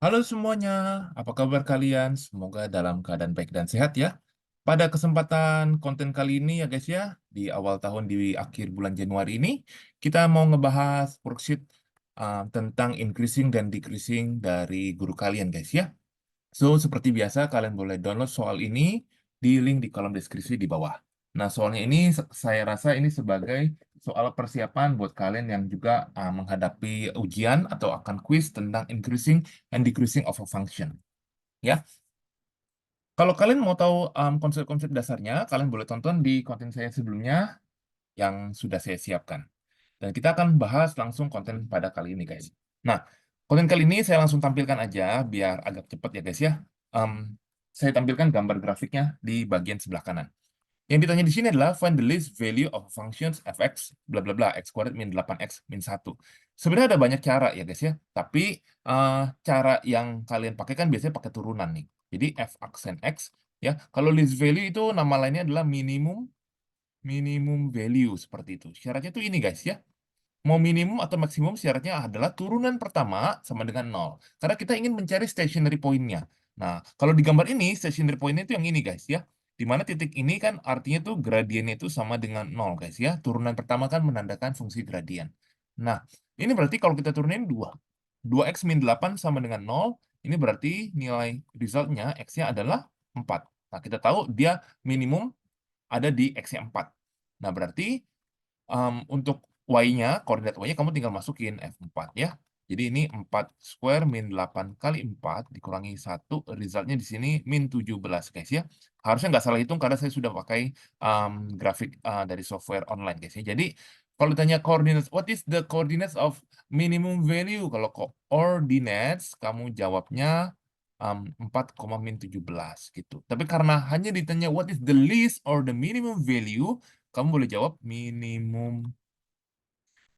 Halo semuanya, apa kabar kalian? Semoga dalam keadaan baik dan sehat ya. Pada kesempatan konten kali ini ya guys ya, di awal tahun di akhir bulan Januari ini, kita mau ngebahas worksheet tentang increasing dan decreasing dari guru kalian guys ya. So, seperti biasa, kalian boleh download soal ini di link di kolom deskripsi di bawah. Nah, soalnya ini saya rasa ini sebagai soal persiapan buat kalian yang juga menghadapi ujian atau akan kuis tentang increasing and decreasing of a function. Ya, kalau kalian mau tahu konsep-konsep dasarnya, kalian boleh tonton di konten saya sebelumnya yang sudah saya siapkan. Dan kita akan bahas langsung konten pada kali ini, guys. Nah, konten kali ini saya langsung tampilkan aja biar agak cepat ya, guys ya. Em, saya tampilkan gambar grafiknya di bagian sebelah kanan. Yang ditanya di sini adalah find the least value of functions fx bla bla bla x kuadrat min 8x min 1. Sebenarnya ada banyak cara ya, guys ya. Tapi cara yang kalian pakai kan biasanya pakai turunan nih. Jadi f aksen x ya. Kalau least value itu nama lainnya adalah minimum value seperti itu. Syaratnya tuh ini guys ya. Mau minimum atau maksimum syaratnya adalah turunan pertama sama dengan 0. Karena kita ingin mencari stationary point-nya. Nah, kalau di gambar ini, stationary point-nya itu yang ini guys ya. Di mana titik ini kan artinya tuh gradiennya itu sama dengan 0 guys ya. Turunan pertama kan menandakan fungsi gradien. Nah, ini berarti kalau kita turunin 2. 2x min 8 sama dengan 0. Ini berarti nilai resultnya x-nya adalah 4. Nah, kita tahu dia minimum ada di x-nya 4. Nah, berarti untuk Y-nya, koordinat Y-nya kamu tinggal masukin F4 ya. Jadi ini 4 square min 8 kali 4 dikurangi 1, resultnya di sini min 17 guys ya. Harusnya nggak salah hitung karena saya sudah pakai grafik dari software online guys ya. Jadi kalau ditanya coordinates, what is the coordinates of minimum value? Kalau coordinates, kamu jawabnya 4, min 17 gitu. Tapi karena hanya ditanya what is the least or the minimum value, kamu boleh jawab minimum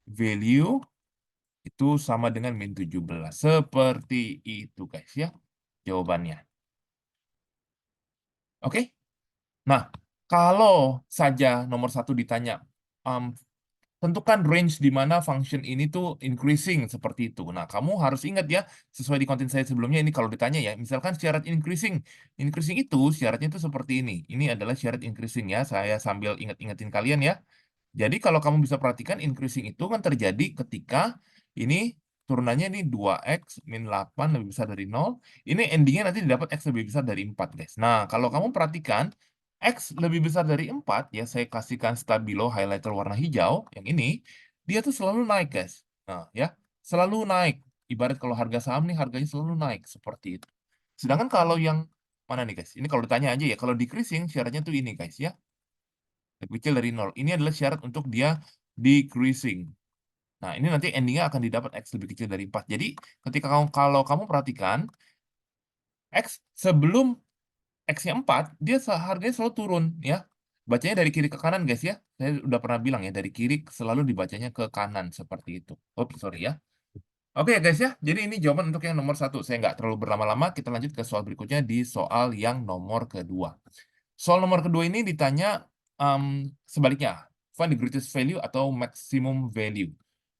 value itu sama dengan min 17. Seperti itu guys ya jawabannya. Oke? Nah, kalau saja nomor satu ditanya, um, tentukan range di mana function ini tuh increasing seperti itu. Nah, kamu harus ingat ya, sesuai di konten saya sebelumnya ini kalau ditanya ya, misalkan syarat increasing. Increasing itu syaratnya itu seperti ini. Ini adalah syarat increasing ya. Saya sambil ingat-ingatin kalian ya. Jadi kalau kamu bisa perhatikan increasing itu kan terjadi ketika ini turunannya ini 2x min 8 lebih besar dari 0. Ini endingnya nanti didapat x lebih besar dari 4 guys. Nah kalau kamu perhatikan x lebih besar dari 4 ya saya kasihkan stabilo highlighter warna hijau yang ini dia tuh selalu naik guys. Nah ya selalu naik. Ibarat kalau harga saham nih harganya selalu naik seperti itu. Sedangkan kalau yang mana nih guys? Ini kalau ditanya aja ya kalau decreasing syaratnya tuh ini guys ya lebih kecil dari 0. Ini adalah syarat untuk dia decreasing. Nah, ini nanti endingnya akan didapat X lebih kecil dari 4. Jadi, ketika kalau kamu perhatikan, X sebelum X-nya 4, dia harganya selalu turun, ya. Bacanya dari kiri ke kanan, guys, ya. Saya udah pernah bilang ya, dari kiri selalu dibacanya ke kanan, seperti itu. Oops, sorry ya. Oke ya, guys, ya. Jadi ini jawaban untuk yang nomor satu. Saya nggak terlalu berlama-lama, kita lanjut ke soal berikutnya di soal yang nomor kedua. Soal nomor kedua ini ditanya sebaliknya, find the greatest value atau maximum value.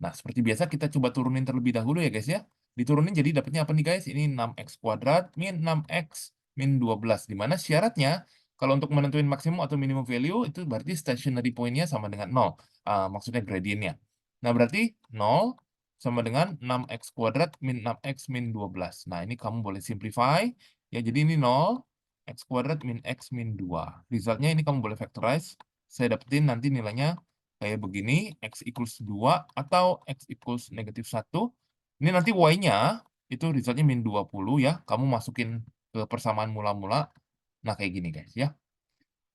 Nah, seperti biasa kita coba turunin terlebih dahulu ya guys ya. Diturunin jadi dapatnya apa nih guys? Ini 6x kuadrat min 6x min 12. Di mana syaratnya kalau untuk menentuin maksimum atau minimum value itu berarti stationary point-nya sama dengan 0. Maksudnya gradiennya. Nah, berarti 0 sama dengan 6x kuadrat min 6x min 12. Nah, ini kamu boleh simplify. Ya, jadi ini 0. X kuadrat min X min 2. Resultnya ini kamu boleh factorize. Saya dapetin nanti nilainya kayak begini. X equals 2 atau X equals negatif 1. Ini nanti Y-nya itu resultnya min 20 ya. Kamu masukin ke persamaan mula-mula. Nah kayak gini guys ya.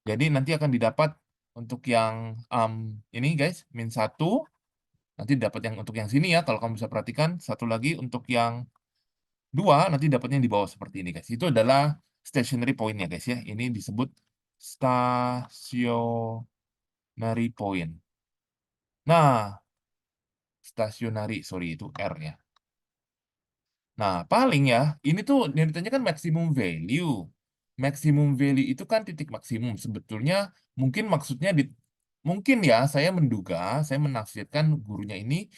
Jadi nanti akan didapat untuk yang ini guys. Min 1. Nanti dapat yang untuk yang sini ya. Kalau kamu bisa perhatikan. Satu lagi untuk yang 2 nanti dapatnya di bawah seperti ini guys. Itu adalah stationary point-nya guys ya. Ini disebut stationary point. Nah, stationary, sorry itu R ya. Nah, paling ya, ini tuh yang ditanyakan maximum value. Maximum value itu kan titik maksimum. Sebetulnya mungkin maksudnya mungkin ya saya menduga, saya menafsirkan gurunya ini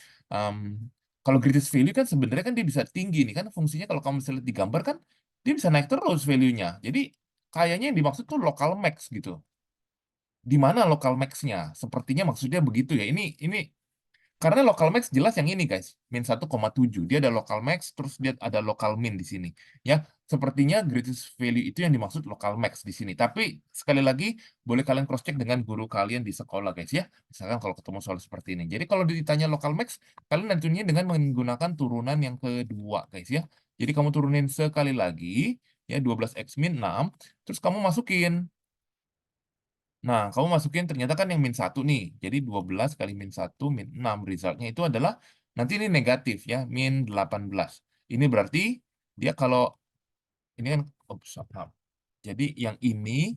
Kalau greatest value kan sebenarnya kan dia bisa tinggi nih kan fungsinya kalau kamu bisa lihat di gambar kan dia bisa naik terus value-nya. Jadi kayaknya yang dimaksud tuh local max gitu. Di mana local max-nya? Sepertinya maksudnya begitu ya. Ini karena local max jelas yang ini guys, min 1,7. Dia ada local max, terus dia ada local min di sini. Ya, sepertinya greatest value itu yang dimaksud local max di sini. Tapi sekali lagi, boleh kalian cross check dengan guru kalian di sekolah guys ya. Misalkan kalau ketemu soal seperti ini. Jadi kalau ditanya local max, kalian nentunya dengan menggunakan turunan yang kedua guys ya. Jadi kamu turunin sekali lagi, ya 12x min 6, terus kamu masukin. Nah, kamu masukin ternyata kan yang min 1 nih. Jadi 12 kali min 1 min 6. Resultnya itu adalah, nanti ini negatif ya, min 18. Ini berarti dia kalau, ini kan, oops, maaf. Jadi yang ini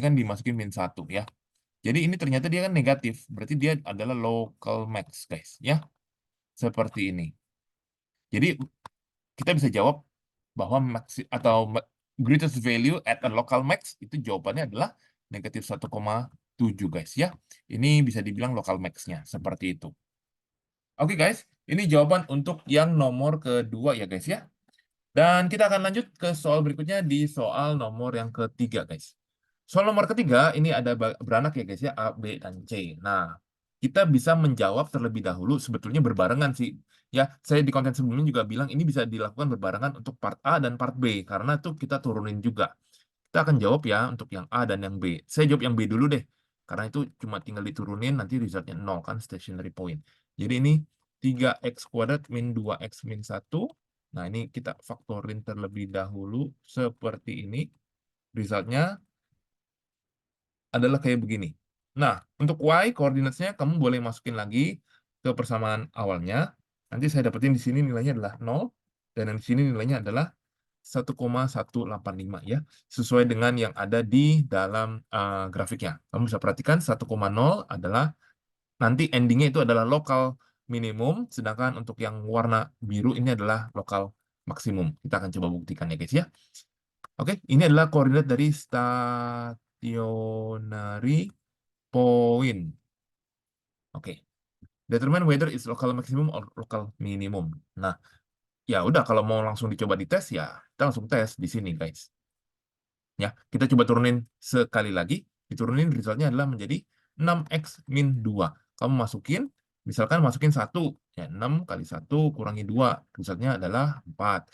kan dimasukin min 1 ya. Jadi ini ternyata dia kan negatif. Berarti dia adalah local max guys ya. Seperti ini. Jadi kita bisa jawab bahwa greatest value at a local max itu jawabannya adalah negatif 1,7 guys ya. Ini bisa dibilang local max-nya seperti itu. Oke guys, ini jawaban untuk yang nomor kedua ya guys ya. Dan kita akan lanjut ke soal berikutnya di soal nomor yang ketiga guys. Soal nomor ketiga ini ada beranak ya guys ya, A, B, dan C. Nah, kita bisa menjawab terlebih dahulu sebetulnya berbarengan sih. Ya, saya di konten sebelumnya juga bilang ini bisa dilakukan berbarengan untuk part A dan part B karena tuh kita turunin juga. Kita akan jawab ya untuk yang A dan yang B. Saya jawab yang B dulu deh. Karena itu cuma tinggal diturunin nanti resultnya 0 kan stationary point. Jadi ini 3x kuadrat min 2x min 1. Nah, ini kita faktorin terlebih dahulu seperti ini. Resultnya adalah kayak begini. Nah, untuk Y koordinatnya kamu boleh masukin lagi ke persamaan awalnya. Nanti saya dapetin di sini nilainya adalah 0 dan di sini nilainya adalah 1,185 ya, sesuai dengan yang ada di dalam grafiknya. Kamu bisa perhatikan 1,0 adalah nanti endingnya itu adalah lokal minimum, sedangkan untuk yang warna biru ini adalah lokal maksimum. Kita akan coba buktikan ya guys ya. Oke, ini adalah koordinat dari stationary point. Oke, determine whether it's local maximum or local minimum. Nah, ya udah kalau mau langsung dicoba dites ya, kita langsung tes di sini guys. Ya, kita coba turunin sekali lagi. Diturunin resultnya adalah menjadi 6x min 2. Kamu masukin, misalkan masukin 1. Ya, 6 kali 1 kurangi 2. Resultnya adalah 4.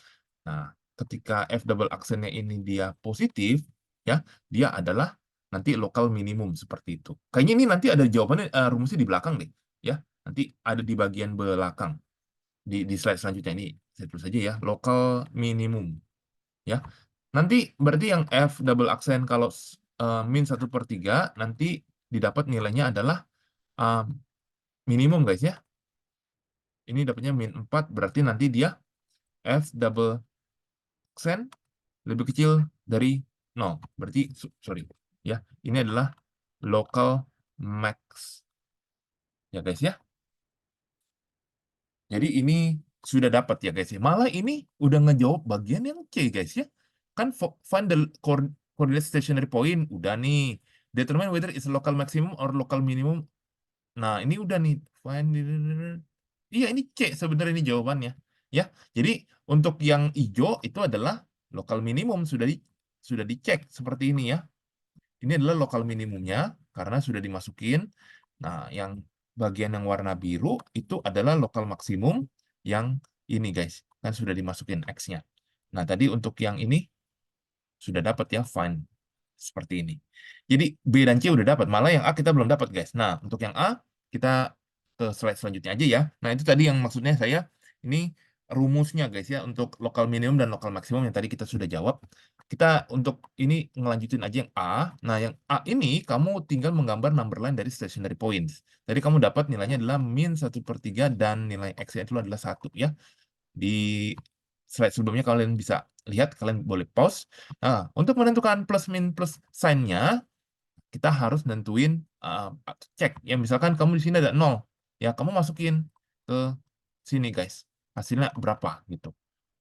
Nah, ketika F double aksennya ini dia positif, ya, dia adalah nanti lokal minimum seperti itu. Kayaknya ini nanti ada jawabannya, rumusnya di belakang deh. Ya, nanti ada di bagian belakang. Di slide selanjutnya ini, saya tulis saja ya, lokal minimum. Ya, nanti berarti yang F double aksen kalau min 1/3 nanti didapat nilainya adalah minimum guys ya. Ini dapatnya min 4 berarti nanti dia F double aksen lebih kecil dari 0. Berarti sorry ya, ini adalah local max ya guys ya. Jadi ini sudah dapat ya guys ya. Malah ini udah ngejawab bagian yang C guys ya. Kan find the coordinate stationary point udah nih. Determine whether it's local maximum or local minimum. Nah, ini udah nih. Find Iya, ini C sebenarnya ini jawabannya. Ya. Jadi untuk yang hijau itu adalah local minimum sudah dicek seperti ini ya. Ini adalah lokal minimumnya karena sudah dimasukin. Nah, yang bagian yang warna biru itu adalah lokal maksimum yang ini guys, kan sudah dimasukin X-nya. Nah, tadi untuk yang ini sudah dapat ya find seperti ini. Jadi B dan C udah dapat, malah yang A kita belum dapat guys. Nah, untuk yang A kita ke slide selanjutnya aja ya. Nah, itu tadi yang maksudnya saya ini rumusnya guys ya untuk lokal minimum dan lokal maksimum yang tadi kita sudah jawab. Kita untuk ini ngelanjutin aja yang A. Nah, yang A ini kamu tinggal menggambar number line dari stationary points. Tadi kamu dapat nilainya adalah min 1/3 dan nilai X-nya itu adalah 1 ya. Di slide sebelumnya kalian bisa lihat, kalian boleh pause. Nah, untuk menentukan plus min plus sign-nya, kita harus nentuin cek. Ya, misalkan kamu di sini ada 0. Ya, kamu masukin ke sini guys. Hasilnya berapa gitu.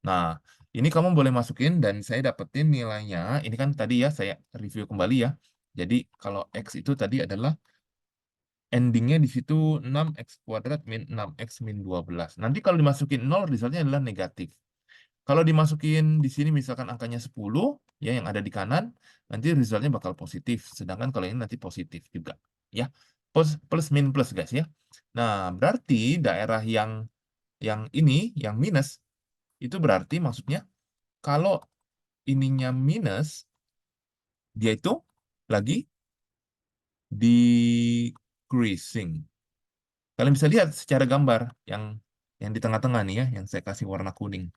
Nah, ini kamu boleh masukin dan saya dapetin nilainya. Ini kan tadi ya saya review kembali ya. Jadi kalau X itu tadi adalah endingnya di situ 6x kuadrat min 6x min 12. Nanti kalau dimasukin 0, resultnya adalah negatif. Kalau dimasukin di sini misalkan angkanya 10, ya yang ada di kanan, nanti resultnya bakal positif. Sedangkan kalau ini nanti positif juga. Ya, plus min plus guys ya. Nah, berarti daerah yang ini, yang minus, itu berarti maksudnya kalau ininya minus, dia itu lagi decreasing. Kalian bisa lihat secara gambar yang di tengah-tengah nih ya, yang saya kasih warna kuning.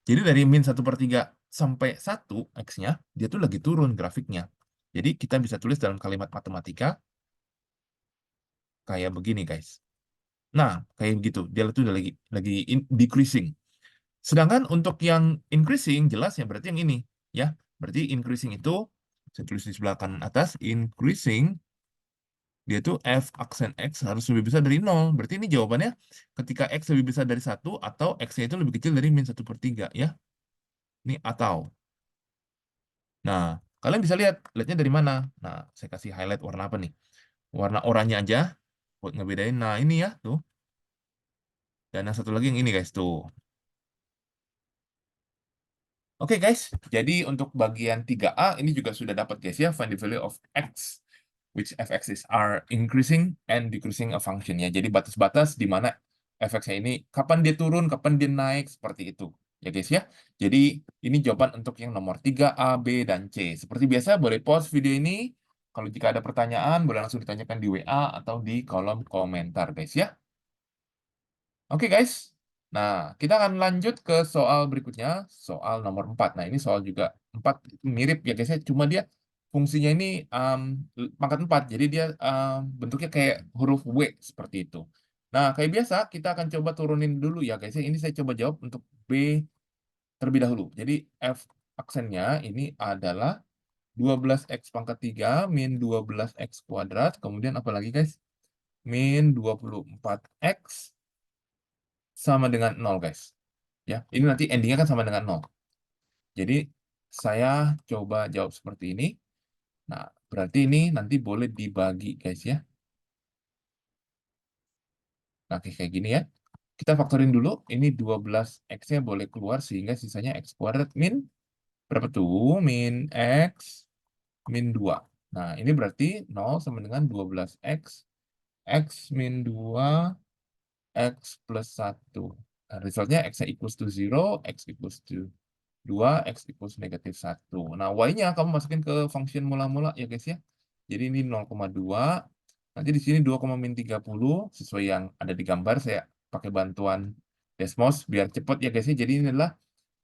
Jadi dari min 1/3 sampai 1 X-nya, dia tuh lagi turun grafiknya. Jadi kita bisa tulis dalam kalimat matematika kayak begini guys. Nah, kayak begitu. Dia tuh udah lagi decreasing. Sedangkan untuk yang increasing, jelas ya berarti yang ini. Ya, berarti increasing itu, saya tulis di sebelah kanan atas, increasing, dia tuh F aksen X harus lebih besar dari 0. Berarti ini jawabannya ketika X lebih besar dari 1 atau X-nya itu lebih kecil dari min 1/3 ya. Ini atau. Nah, kalian bisa lihatnya dari mana? Nah, saya kasih highlight warna apa nih? Warna oranye aja buat ngebedain. Nah, ini ya, tuh. Dan yang satu lagi yang ini, guys, tuh. Oke, guys. Jadi untuk bagian 3A ini juga sudah dapat, guys, ya. Find the value of X, which fx are increasing and decreasing a function, ya. Jadi batas-batas di mana fx-nya ini, kapan dia turun, kapan dia naik, seperti itu. Ya, guys, ya. Jadi ini jawaban untuk yang nomor 3A, B, dan C. Seperti biasa, boleh pause video ini. Kalau jika ada pertanyaan, boleh langsung ditanyakan di WA atau di kolom komentar, guys, ya. Oke, guys. Nah, kita akan lanjut ke soal berikutnya, soal nomor 4. Nah, ini soal juga 4 mirip ya, guys, ya. Cuma dia fungsinya ini pangkat 4. Jadi dia bentuknya kayak huruf W seperti itu. Nah, kayak biasa, kita akan coba turunin dulu ya, guys, ya. Ini saya coba jawab untuk B terlebih dahulu. Jadi F aksennya ini adalah 12x pangkat 3 min 12x kuadrat. Kemudian apa lagi, guys? Min 24x sama dengan 0, guys. Ya, ini nanti endingnya kan sama dengan 0. Jadi saya coba jawab seperti ini. Nah, berarti ini nanti boleh dibagi, guys, ya. Nah, kayak gini ya. Kita faktorin dulu. Ini 12x-nya boleh keluar sehingga sisanya x kuadrat min berapa tuh? Min x min 2. Nah, ini berarti 0 sama dengan 12x. X min 2, X plus 1. Nah, resultnya X equals to 0, X equals to 2, X equals negatif 1. Nah, Y-nya kamu masukin ke function mula-mula ya, guys, ya. Jadi ini 0,2. Nanti di sini 2,-30 sesuai yang ada di gambar. Saya pakai bantuan Desmos biar cepat ya, guys, ya. Jadi ini adalah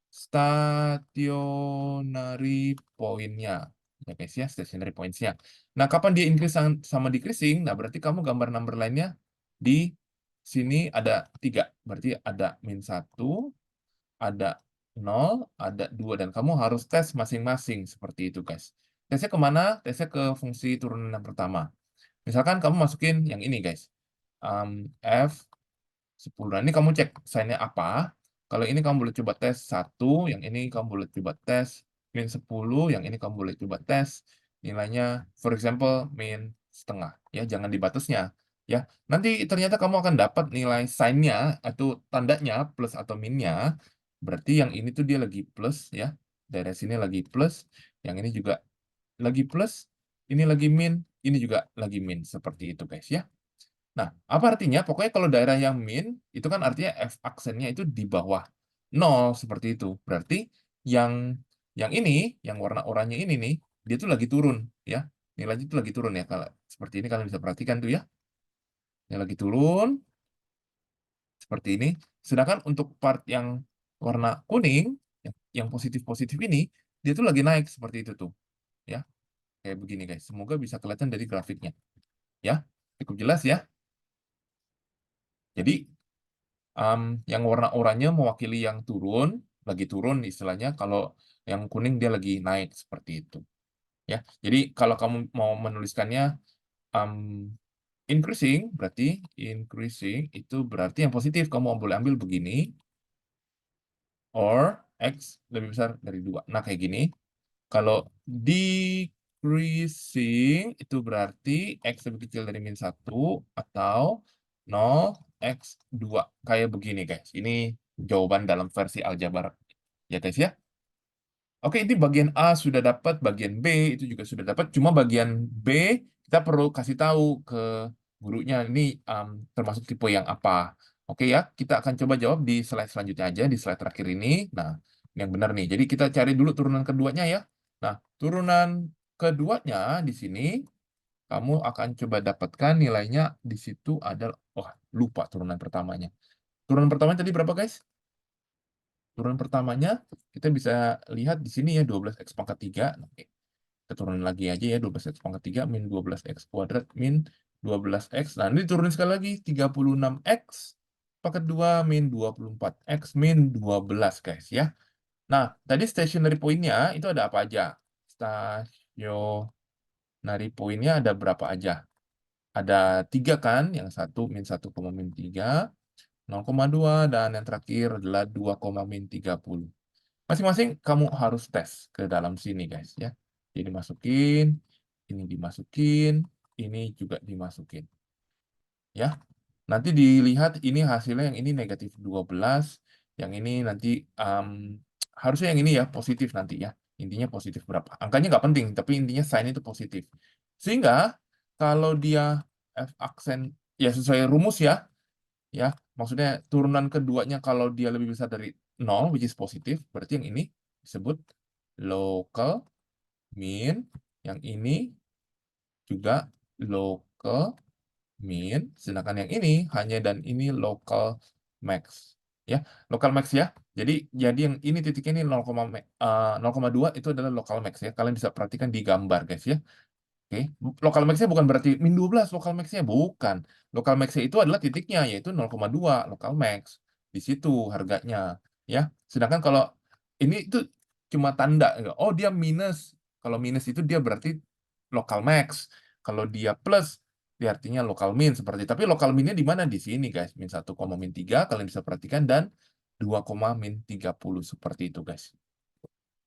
stationary point-nya. Ya, guys, ya, stationary points-nya. Nah, kapan dia increase sama decreasing? Nah, berarti kamu gambar number lainnya di sini ada 3. Berarti ada min 1, ada 0, ada 2. Dan kamu harus tes masing-masing seperti itu, guys. Tesnya kemana? Tesnya ke fungsi turunan yang pertama. Misalkan kamu masukin yang ini, guys. F 10. Nah, ini kamu cek sign-nya apa. Kalau ini kamu boleh coba tes 1, yang ini kamu boleh coba tes min 10, yang ini kamu boleh coba tes nilainya, for example, min setengah. Ya, jangan di batasnya. Ya, nanti ternyata kamu akan dapat nilai sign-nya atau tandanya plus atau minnya. Berarti yang ini tuh dia lagi plus ya. Dari sini lagi plus, yang ini juga lagi plus, ini lagi min, ini juga lagi min. Seperti itu, guys, ya. Nah, apa artinya? Pokoknya kalau daerah yang min, itu kan artinya F aksennya itu di bawah 0, seperti itu. Berarti yang yang ini, yang warna oranye ini nih, dia tuh lagi turun, ya. Nilainya itu lagi turun ya. Kalau seperti ini kalian bisa perhatikan tuh ya. Ini lagi turun, seperti ini. Sedangkan untuk part yang warna kuning, yang positif-positif ini, dia tuh lagi naik seperti itu tuh. Ya, kayak begini, guys. Semoga bisa kelihatan dari grafiknya. Ya, cukup jelas ya. Jadi, yang warna oranye mewakili yang turun, lagi turun istilahnya. Kalau yang kuning dia lagi naik seperti itu. Ya, jadi kalau kamu mau menuliskannya increasing, berarti increasing itu berarti yang positif. Kamu boleh ambil begini, or X lebih besar dari 2. Nah, kayak gini. Kalau decreasing decreasing itu berarti X lebih kecil dari min 1 atau 0, X2. Kayak begini guys. Ini jawaban dalam versi aljabar. Ya guys ya. Oke, ini bagian A sudah dapat, bagian B itu juga sudah dapat. Cuma bagian B kita perlu kasih tahu ke gurunya ini termasuk tipe yang apa. Oke ya, kita akan coba jawab di slide selanjutnya aja, di slide terakhir ini. Nah, ini yang benar nih. Jadi kita cari dulu turunan keduanya ya. Nah, turunan keduanya di sini kamu akan coba dapatkan nilainya di situ adalah, wah lupa turunan pertamanya. Turunan pertamanya tadi berapa guys? Turunan pertamanya kita bisa lihat di sini ya 12x pangkat 3. Oke. Kita turunin lagi aja ya 12x pangkat 3 min 12x kuadrat min 12x. Nah, ini turunin sekali lagi 36x pangkat 2 min 24x min 12 guys ya. Nah, tadi stationary point-nya itu ada apa aja? Stationary point-nya ada berapa aja? Ada 3 kan? Yang satu min 1, min 3, 0,2, dan yang terakhir adalah 2, min 30. Masing-masing kamu harus tes ke dalam sini guys ya. Jadi dimasukin, ini juga dimasukin. Ya. Nanti dilihat ini hasilnya yang ini negatif 12, yang ini nanti harusnya yang ini ya positif nanti ya. Intinya positif berapa. Angkanya nggak penting, tapi intinya sign itu positif. Sehingga kalau dia F aksen ya sesuai rumus ya, ya maksudnya turunan keduanya kalau dia lebih besar dari 0 which is positif, berarti yang ini disebut local mean, yang ini juga local mean, sedangkan yang ini hanya dan ini local max ya, local max ya. Jadi yang ini titiknya ini 0,2 itu adalah local max ya, kalian bisa perhatikan di gambar guys ya. Oke, local max-nya bukan berarti min 12 local max-nya, bukan. Local max-nya itu adalah titiknya, yaitu 0,2 local max. Di situ harganya. Ya. Sedangkan kalau ini itu cuma tanda. Oh, dia minus. Kalau minus itu dia berarti local max. Kalau dia plus, dia artinya local min. Seperti. Tapi local min-nya di mana? Di sini, guys. Min 1, min 3, kalian bisa perhatikan. Dan 2, min 30. Seperti itu, guys.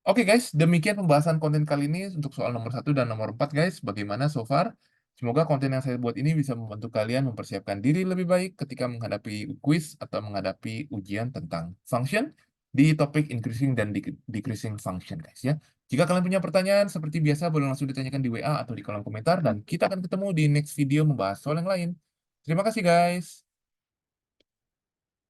Oke guys, demikian pembahasan konten kali ini untuk soal nomor 1 dan nomor 4 guys. Bagaimana so far? Semoga konten yang saya buat ini bisa membantu kalian mempersiapkan diri lebih baik ketika menghadapi kuis atau menghadapi ujian tentang function di topik increasing dan decreasing function guys ya. Jika kalian punya pertanyaan seperti biasa boleh langsung ditanyakan di WA atau di kolom komentar dan kita akan ketemu di next video membahas soal yang lain. Terima kasih guys.